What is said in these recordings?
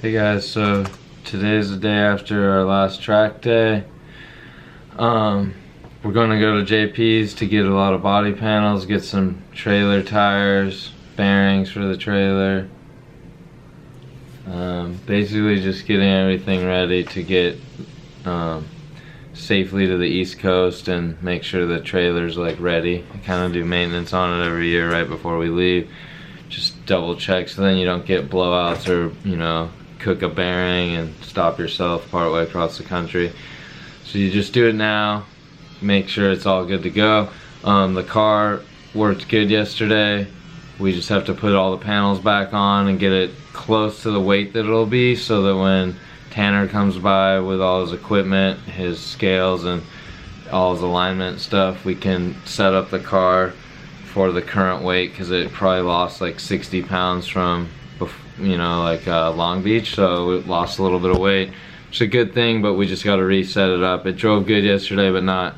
Hey guys, so today's the day after our last track day. We're gonna go to JP's to get a lot of body panels, get some trailer tires, bearings for the trailer. Basically just getting everything ready to get safely to the East Coast and make sure the trailer's like ready. I kind of do maintenance on it every year right before we leave. Just double check so then you don't get blowouts or, you know, cook a bearing and stop yourself partway across the country. So you just do it now, make sure it's all good to go. The car worked good yesterday. We just have to put all the panels back on and get it close to the weight that it'll be so that when Tanner comes by with all his equipment, his scales and all his alignment stuff, we can set up the car for the current weight, because it probably lost like 60 pounds from, you know, like Long Beach, so it lost a little bit of weight. It's a good thing, but we just got to reset it up. It drove good yesterday, but not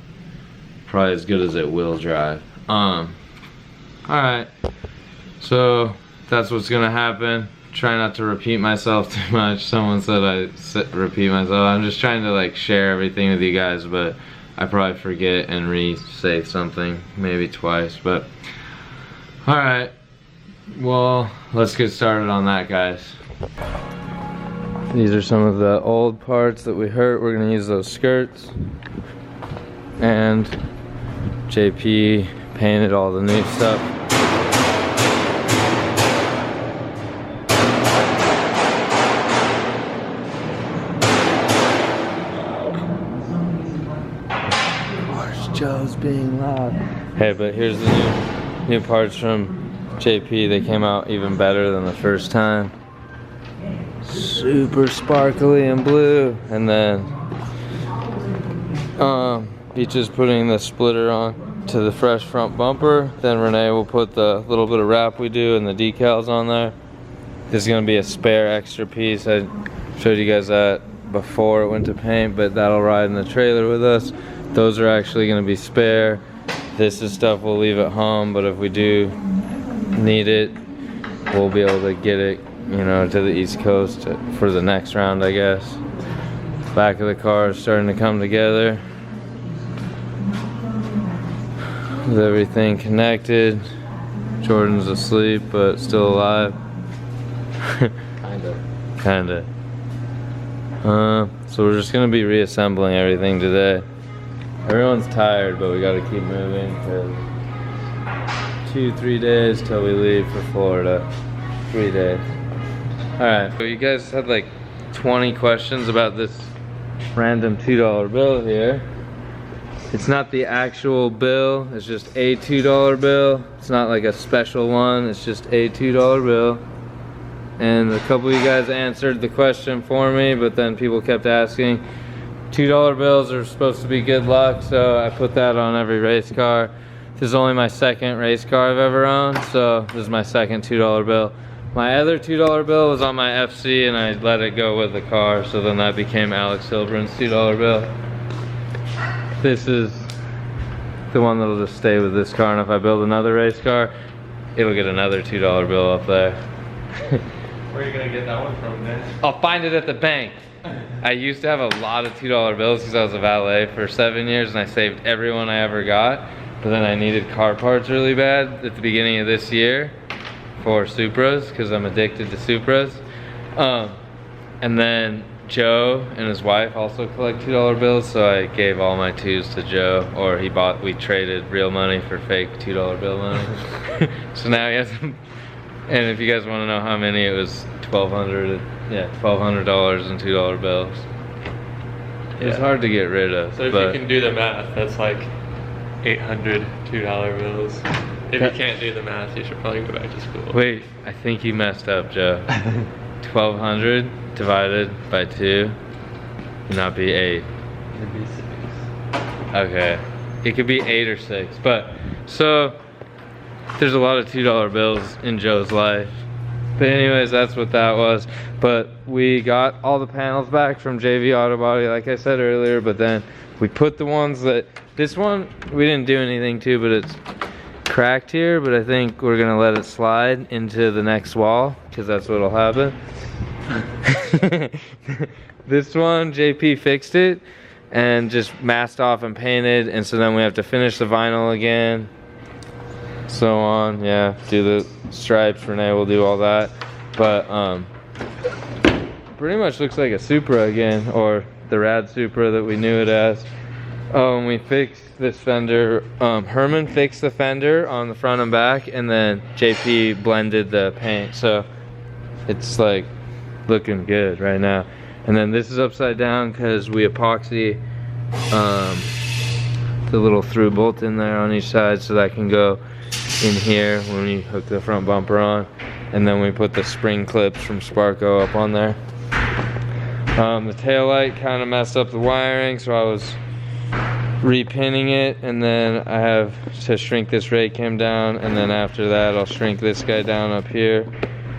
probably as good as it will drive. Alright, so that's what's gonna happen. Try not to repeat myself too much. Someone said I repeat myself. I'm just trying to like share everything with you guys, but I probably forget and re-say something maybe twice. But alright, well, let's get started on that, guys. These are some of the old parts that we hurt. We're gonna use those skirts. And JP painted all the new stuff. Joe's being loud. Hey, but here's the new parts from JP. They came out even better than the first time. Super sparkly and blue. And then Beach is putting the splitter on to the fresh front bumper. Then Renee will put the little bit of wrap we do and the decals on there. This is gonna be a spare extra piece. I showed you guys that before it went to paint, but that'll ride in the trailer with us. Those are actually going to be spare. This is stuff we'll leave at home, but if we do need it, we'll be able to get it, you know, to the East Coast for the next round, I guess. Back of the car is starting to come together with everything connected. Jordan's asleep, but still alive. Kinda. So we're just going to be reassembling everything today. Everyone's tired, but we gotta keep moving for 2-3 days till we leave for Florida. 3 days. Alright, so you guys had like 20 questions about this random $2 bill here. It's not the actual bill, it's just a $2 bill. It's not like a special one, it's just a $2 bill. And a couple of you guys answered the question for me, but then people kept asking. $2 bills are supposed to be good luck, so I put that on every race car. This is only my second race car I've ever owned, so this is my second $2 bill. My other $2 bill was on my FC and I let it go with the car, so then that became Alex Hilbrun's $2 bill. This is the one that'll just stay with this car, and if I build another race car, it'll get another $2 bill up there. Where are you gonna get that one from, man? I'll find it at the bank. I used to have a lot of $2 bills because I was a valet for 7 years and I saved every one I ever got. But then I needed car parts really bad at the beginning of this year for Supras because I'm addicted to Supras. And then Joe and his wife also collect $2 bills, so I gave all my twos to Joe, or we traded real money for fake $2 bill money. So now he has them. And if you guys want to know how many, it was $1,200 in $2 bills. Yeah. It's hard to get rid of. So if you can do the math, that's like 800 $2 bills. If you can't do the math, you should probably go back to school. Wait, I think you messed up, Joe. 1,200 divided by 2 would not be 8. It'd be 6. Okay, it could be 8 or 6, but so there's a lot of $2 bills in Joe's life. But anyways, that's what that was. But we got all the panels back from JV Auto Body, like I said earlier, but then we put the ones that, this one we didn't do anything to, but it's cracked here, but I think we're gonna let it slide into the next wall because that's what'll happen. This one, JP fixed it and just masked off and painted, and so then we have to finish the vinyl again. So on, yeah, do the stripes. Renee will do all that. But pretty much looks like a Supra again, or the Rad Supra that we knew it as. Oh, and we fixed this fender. Herman fixed the fender on the front and back, and then JP blended the paint, so it's like looking good right now. And then this is upside down because we epoxy the little through bolt in there on each side, so that can go in here when we hook the front bumper on. And then we put the spring clips from Sparco up on there. The taillight kind of messed up the wiring, so I was repinning it, and then I have to shrink this rake cam down, and then after that I'll shrink this guy down up here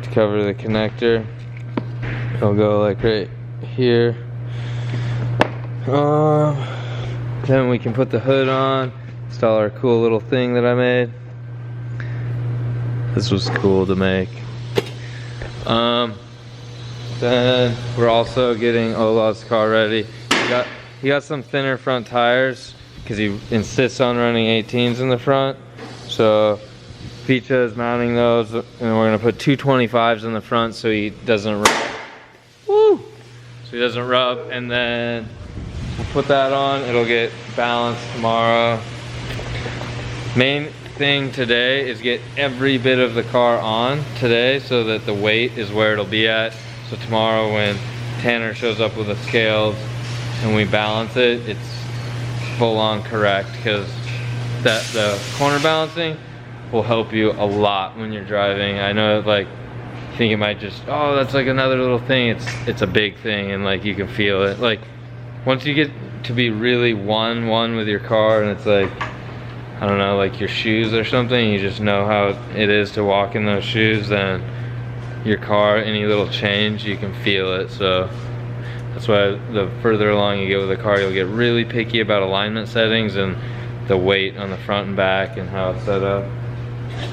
to cover the connector. It'll go like right here. Then we can put the hood on, install our cool little thing that I made. This was cool to make. Then we're also getting Olaf's car ready. He got some thinner front tires because he insists on running 18s in the front. So Picha is mounting those, and we're gonna put 225s in the front so he doesn't rub. Woo! So he doesn't rub, and then we'll put that on. It'll get balanced tomorrow. Main thing today is get every bit of the car on today so that the weight is where it'll be at. So tomorrow when Tanner shows up with the scales and we balance it, it's full on correct, because the corner balancing will help you a lot when you're driving. I know, like, you think it might just, oh, that's like another little thing. It's a big thing, and like you can feel it. Like once you get to be really one with your car, and it's like, I don't know, like your shoes or something, you just know how it is to walk in those shoes, then your car, any little change, you can feel it. So that's why the further along you get with the car, you'll get really picky about alignment settings and the weight on the front and back and how it's set up.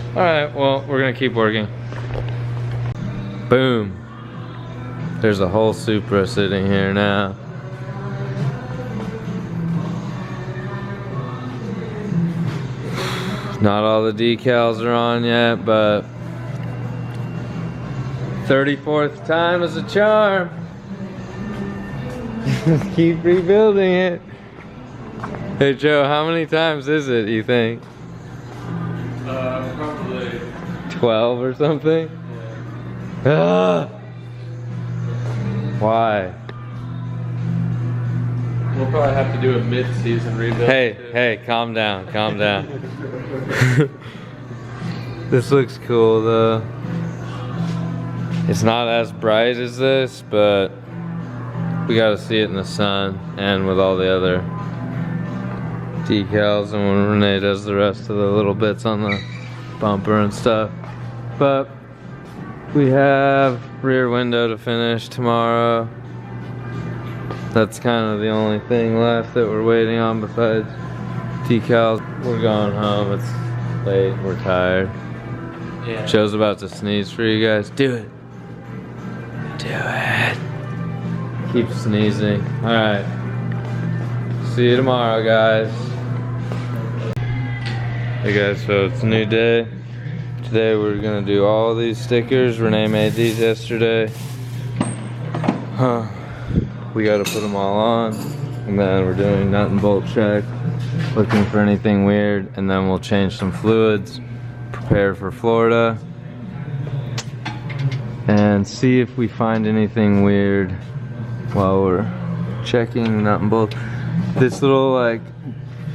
All right, well, we're gonna keep working. Boom. There's a whole Supra sitting here now. Not all the decals are on yet, but 34th time is a charm. Keep rebuilding it. Hey Joe, how many times is it, you think? Probably 12 or something? Yeah. Ah! Why? We'll probably have to do a mid-season rebuild. Hey, calm down, calm down. This looks cool though. It's not as bright as this, but we gotta see it in the sun and with all the other decals, and when Renee does the rest of the little bits on the bumper and stuff. But we have rear window to finish tomorrow. That's kind of the only thing left that we're waiting on besides decals. We're going home. It's late. We're tired. Yeah. Joe's about to sneeze for you guys. Do it. Do it. Keep sneezing. Alright. See you tomorrow, guys. Hey guys, so it's a new day. Today we're gonna do all these stickers. Renee made these yesterday. We gotta put them all on, and then we're doing nut and bolt check, looking for anything weird, and then we'll change some fluids, prepare for Florida, and see if we find anything weird while we're checking nut and bolt. This little like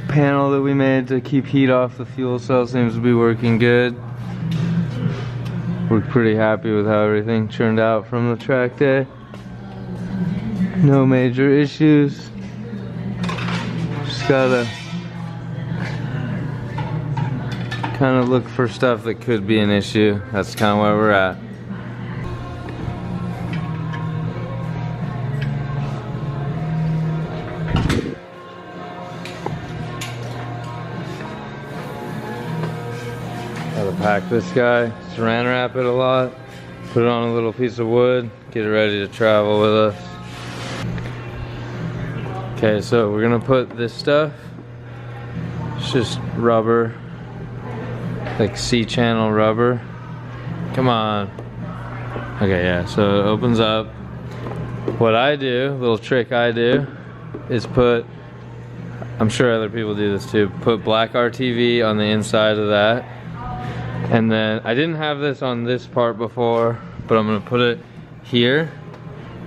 panel that we made to keep heat off the fuel cell seems to be working good. We're pretty happy with how everything turned out from the track day. No major issues. Just gotta kind of look for stuff that could be an issue. That's kind of where we're at. Gotta pack this guy, saran wrap it a lot, Put it on a little piece of wood, get it ready to travel with us. Okay, so we're gonna put this stuff. It's just rubber, like C-channel rubber. Come on. Okay, yeah, so it opens up. What I do, little trick I do, is put, I'm sure other people do this too, put black RTV on the inside of that. And then, I didn't have this on this part before, but I'm gonna put it here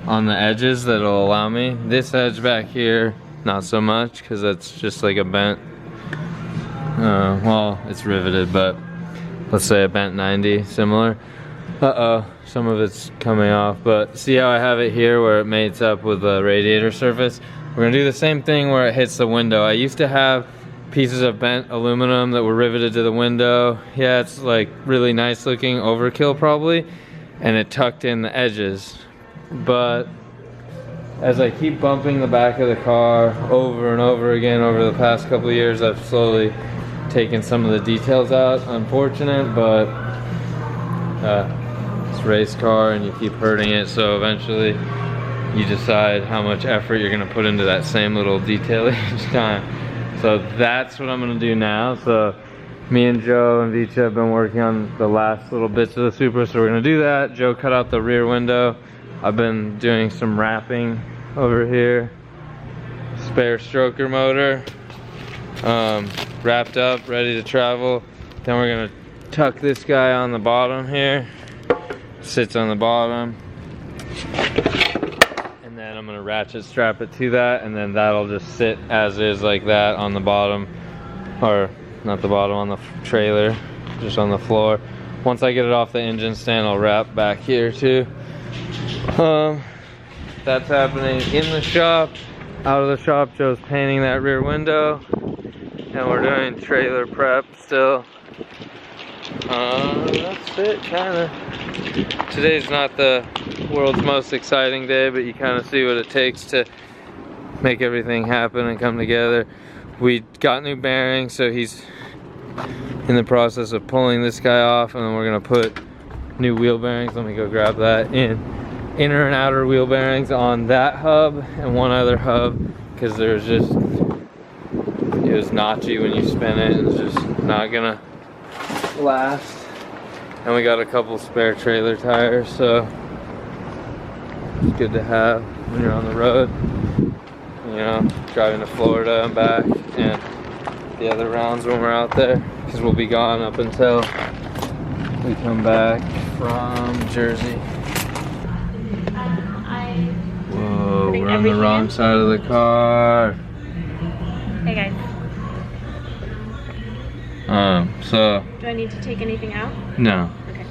on the edges that'll allow me. This edge back here, not so much, because that's just like a bent, well, it's riveted, but let's say a bent 90, similar. Uh-oh, some of it's coming off, but see how I have it here where it mates up with the radiator surface? We're gonna do the same thing where it hits the window. I used to have pieces of bent aluminum that were riveted to the window. Yeah, it's like really nice looking, overkill probably, and it tucked in the edges. But as I keep bumping the back of the car over and over again over the past couple of years, I've slowly taken some of the details out. Unfortunate, but it's a race car and you keep hurting it, so eventually you decide how much effort you're gonna put into that same little detail each time. So that's what I'm gonna do now. So me and Joe and Vicha have been working on the last little bits of the Supra, so we're gonna do that. Joe cut out the rear window. I've been doing some wrapping over here. Spare stroker motor, wrapped up, ready to travel. Then we're gonna tuck this guy on the bottom here. Sits on the bottom. And then I'm gonna ratchet strap it to that, and then that'll just sit as is like that on the bottom, or not the bottom, on the trailer, just on the floor. Once I get it off the engine stand, I'll wrap back here too. That's happening in the shop. Out of the shop, Joe's painting that rear window, and we're doing trailer prep still. That's it, kinda. Today's not the world's most exciting day, but you kind of see what it takes to make everything happen and come together. We got new bearings, so he's in the process of pulling this guy off, and then we're gonna put new wheel bearings. Let me go grab that. Inner and outer wheel bearings on that hub and one other hub, because there's just, it was notchy when you spin it, and it's just not gonna last. And we got a couple spare trailer tires, so it's good to have when you're on the road, you know, driving to Florida and back, and the other rounds when we're out there, because we'll be gone up until we come back from Jersey. Whoa, we're on the wrong side of the car. Hey guys. So. Do I need to take anything out? No. Okay.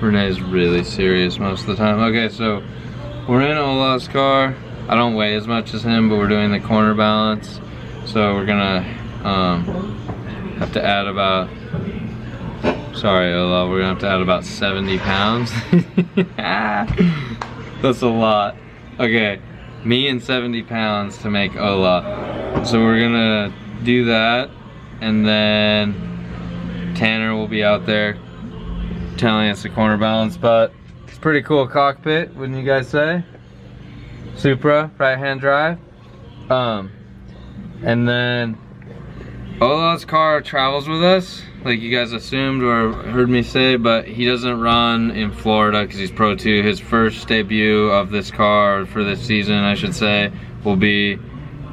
Renee's really serious most of the time. Okay, so we're in Ola's car. I don't weigh as much as him, but we're doing the corner balance. So we're gonna have to add about, sorry Ola, we're gonna have to add about 70 pounds. That's a lot. Okay, me and 70 pounds to make Ola. So we're gonna do that, and then Tanner will be out there telling us the corner balance, but it's a pretty cool cockpit, wouldn't you guys say? Supra, right-hand drive. And then Ola's car travels with us, like you guys assumed or heard me say, but he doesn't run in Florida because he's Pro 2. His first debut of this car, for this season I should say, will be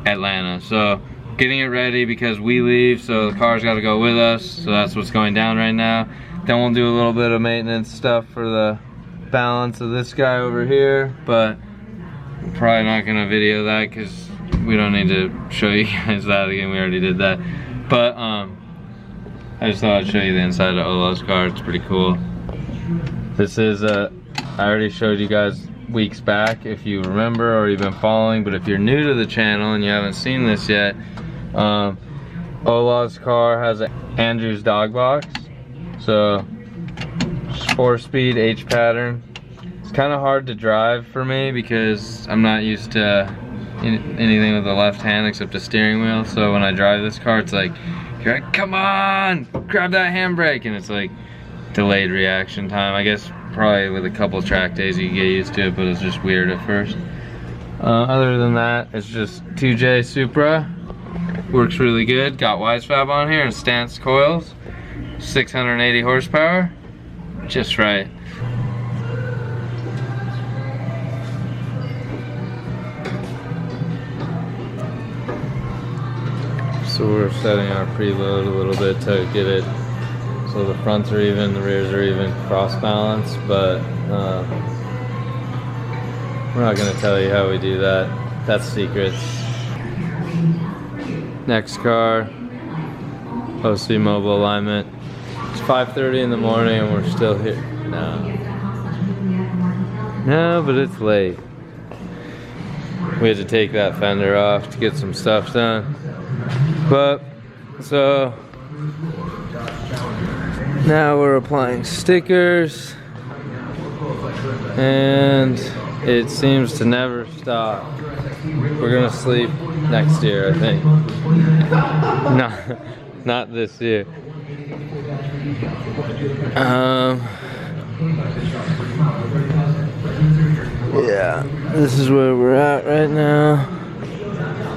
Atlanta. So getting it ready because we leave, so the car's got to go with us, so that's what's going down right now. Then we'll do a little bit of maintenance stuff for the balance of this guy over here, but we're probably not going to video that because we don't need to show you guys that again, we already did that. But I just thought I'd show you the inside of Ola's car. It's pretty cool. This is I already showed you guys weeks back if you remember or you've been following, but if you're new to the channel and you haven't seen this yet, Ola's car has an Andrew's dog box. So 4-speed H pattern. It's kind of hard to drive for me because I'm not used to anything with the left hand except the steering wheel. So when I drive this car, it's like, come on, grab that handbrake, and it's like delayed reaction time. I guess probably with a couple track days you get used to it, but it's just weird at first. Other than that, it's just 2J Supra. Works really good. Got Wisefab on here and stance coils. 680 horsepower. Just right. So we're setting our preload a little bit to get it so the fronts are even, the rears are even, cross balance, but we're not going to tell you how we do that. That's secrets. Next car, OC mobile alignment. It's 5:30 in the morning and we're still here. No, but it's late. We had to take that fender off to get some stuff done. But, so, now we're applying stickers, and it seems to never stop. We're gonna sleep next year, I think. Not this year. Yeah, this is where we're at right now.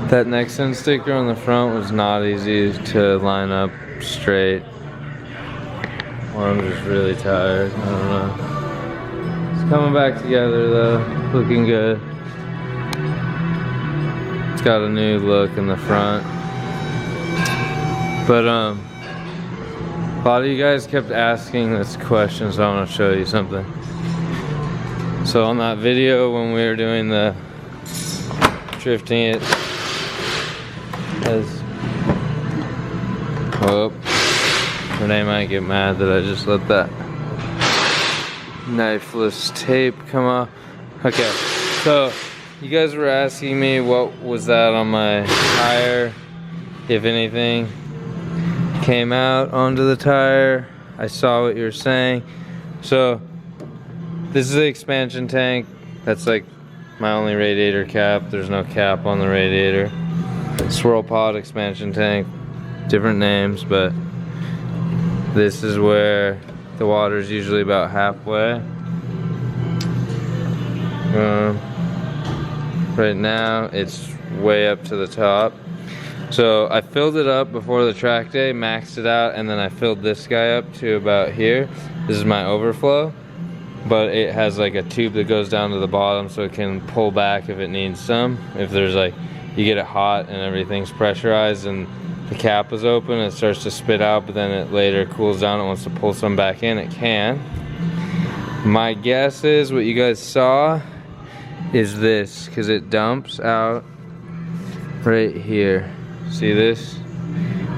That Nexen sticker on the front was not easy to line up straight. Or I'm just really tired, I don't know. It's coming back together though, looking good. It's got a new look in the front. But a lot of you guys kept asking this question, so I want to show you something. So on that video when we were doing the drifting it, oh, Renee might get mad that I just let that knifeless tape come off. Okay, so you guys were asking me what was that on my tire, if anything came out onto the tire. I saw what you were saying. So this is the expansion tank. That's like my only radiator cap. There's no cap on the radiator. Swirl pod expansion tank, different names, but this is where the water is usually about halfway. Right now it's way up to the top. So I filled it up before the track day, maxed it out, and then I filled this guy up to about here. This is my overflow, but it has like a tube that goes down to the bottom so it can pull back if it needs some. If there's like, you get it hot and everything's pressurized and the cap is open, it starts to spit out, but then it later cools down and wants to pull some back in, it can. My guess is what you guys saw is this, because it dumps out right here. See this?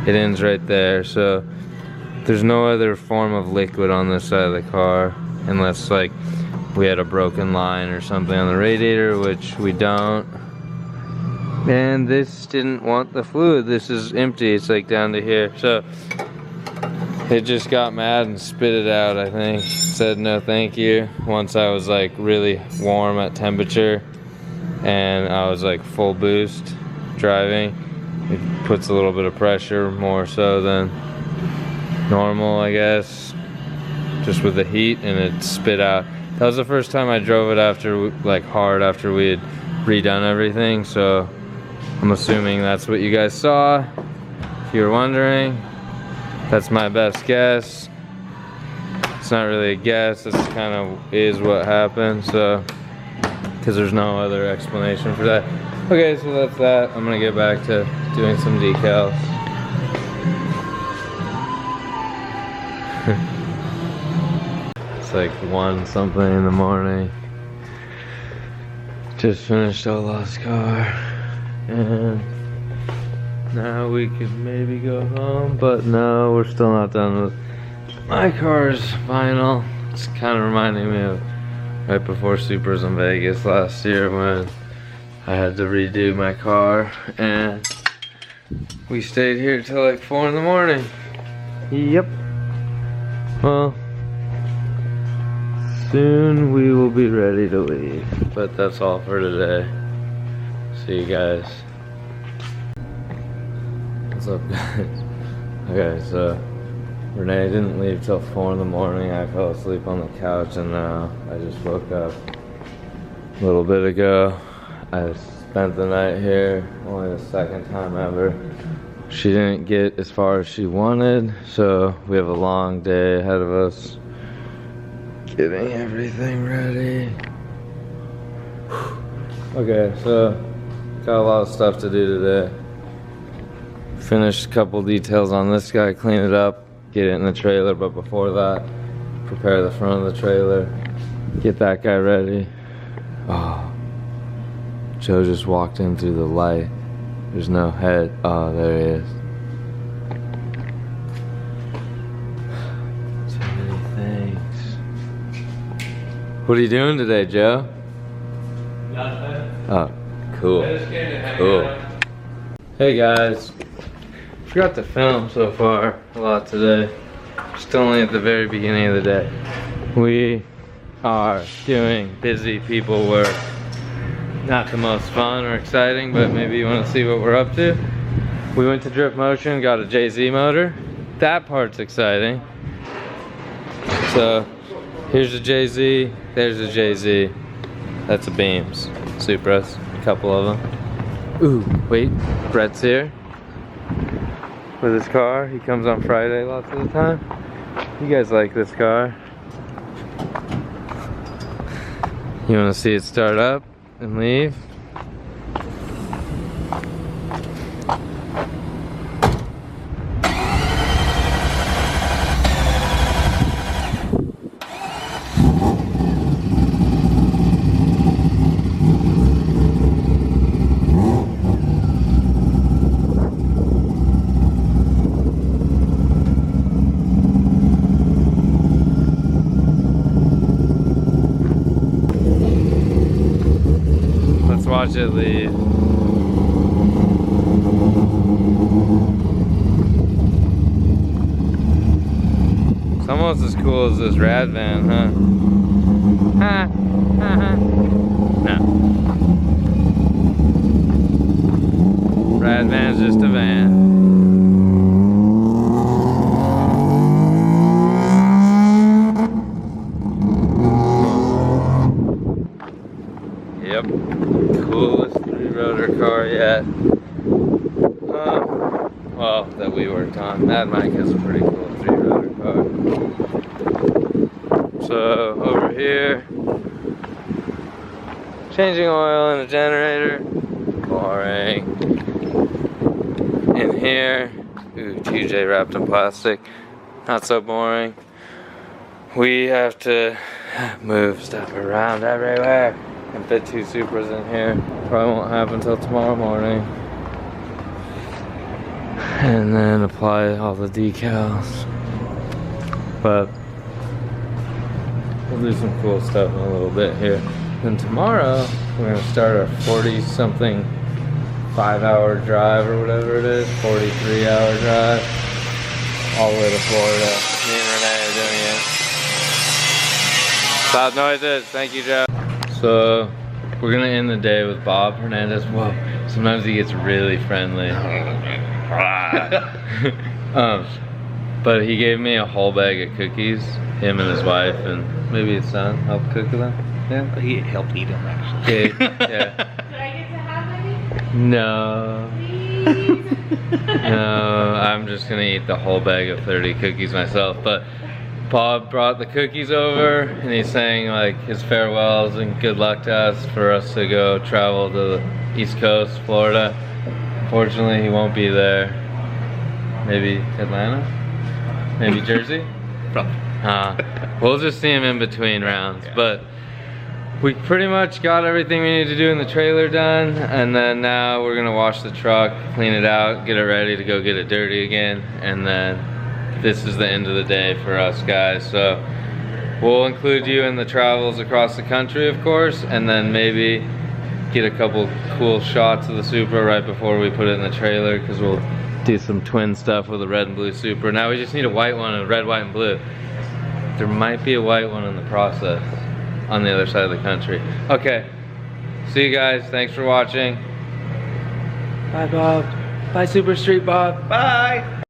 It ends right there. So there's no other form of liquid on this side of the car unless like we had a broken line or something on the radiator, which we don't. And this didn't want the fluid. This is empty. It's like down to here. So it just got mad and spit it out, I think. Said no thank you. Once I was like really warm at temperature and I was like full boost driving, it puts a little bit of pressure, more so than normal, I guess, just with the heat, and it spit out. That was the first time I drove it after, like hard after we had redone everything, so I'm assuming that's what you guys saw. If you were wondering, that's my best guess. It's not really a guess, this kind of is what happened, so, because there's no other explanation for that. Okay, so that's that. I'm gonna get back to doing some decals. It's like 1 something in the morning. Just finished Olaf's car, and now we could maybe go home, but no, we're still not done with my car's vinyl. It's kind of reminding me of right before Supers in Vegas last year when I had to redo my car, and we stayed here till like 4 in the morning. Yep. Well, soon we will be ready to leave, but that's all for today. See you guys. What's up, guys? Okay, so Renee didn't leave till 4 in the morning. I fell asleep on the couch, and now I just woke up a little bit ago. I spent the night here, only the second time ever. She didn't get as far as she wanted, so we have a long day ahead of us. Getting everything ready. Okay, so got a lot of stuff to do today. Finished a couple details on this guy, clean it up, get it in the trailer, but before that, prepare the front of the trailer, get that guy ready. Oh, Joe just walked in through the light. There's no head. Oh, there he is. Too many things. What are you doing today, Joe? Nothing. Oh, cool. I just came to hang Cool. out. Hey guys. Forgot to film so far a lot today. Just only at the very beginning of the day. We are doing busy people work. Not the most fun or exciting, but maybe you want to see what we're up to. We went to Drift Motion, got a JZ motor. That part's exciting. So here's a JZ, there's a JZ. That's a Beams, Supras, a couple of them. Ooh, wait, Brett's here with his car. He comes on Friday lots of the time. You guys like this car? You want to see it start up and leave? Let's watch it leave. It's almost as cool as this RADGEN, huh? Ha! Ha ha! No. RADGEN's just a van. Yep. Coolest 3-rotor car yet. Well, that we worked on. Mad Mike has a pretty cool 3-rotor car. So over here, changing oil in a generator. Boring. In here, ooh, TJ wrapped in plastic. Not so boring. We have to move stuff around everywhere and fit 2 Supras in here. Probably won't happen until tomorrow morning. And then apply all the decals. But we'll do some cool stuff in a little bit here. Then tomorrow, we're gonna start our 40-something 5-hour drive or whatever it is, 43-hour drive, all the way to Florida. Me and Renee are doing it. Loud noises, thank you, Joe. So, we're gonna end the day with Bob Hernandez. Whoa, sometimes he gets really friendly. But he gave me a whole bag of cookies, him and his wife, and maybe his son helped cook them. Yeah, He helped eat them actually. yeah. Did I get to have any? No. Please? No, I'm just gonna eat the whole bag of 30 cookies myself. But Bob brought the cookies over, and he's saying like his farewells and good luck to us for us to go travel to the East Coast, Florida. Unfortunately, he won't be there. Maybe Atlanta? Maybe Jersey? Probably. We'll just see him in between rounds. Yeah. But we pretty much got everything we need to do in the trailer done, and then now we're gonna wash the truck, clean it out, get it ready to go get it dirty again, and then this is the end of the day for us guys. So we'll include you in the travels across the country, of course, and then maybe get a couple cool shots of the Supra right before we put it in the trailer, because we'll do some twin stuff with a red and blue Supra. Now we just need a white one, a red, white, and blue. There might be a white one in the process on the other side of the country. Okay, see you guys. Thanks for watching. Bye, Bob. Bye, Super Street Bob. Bye.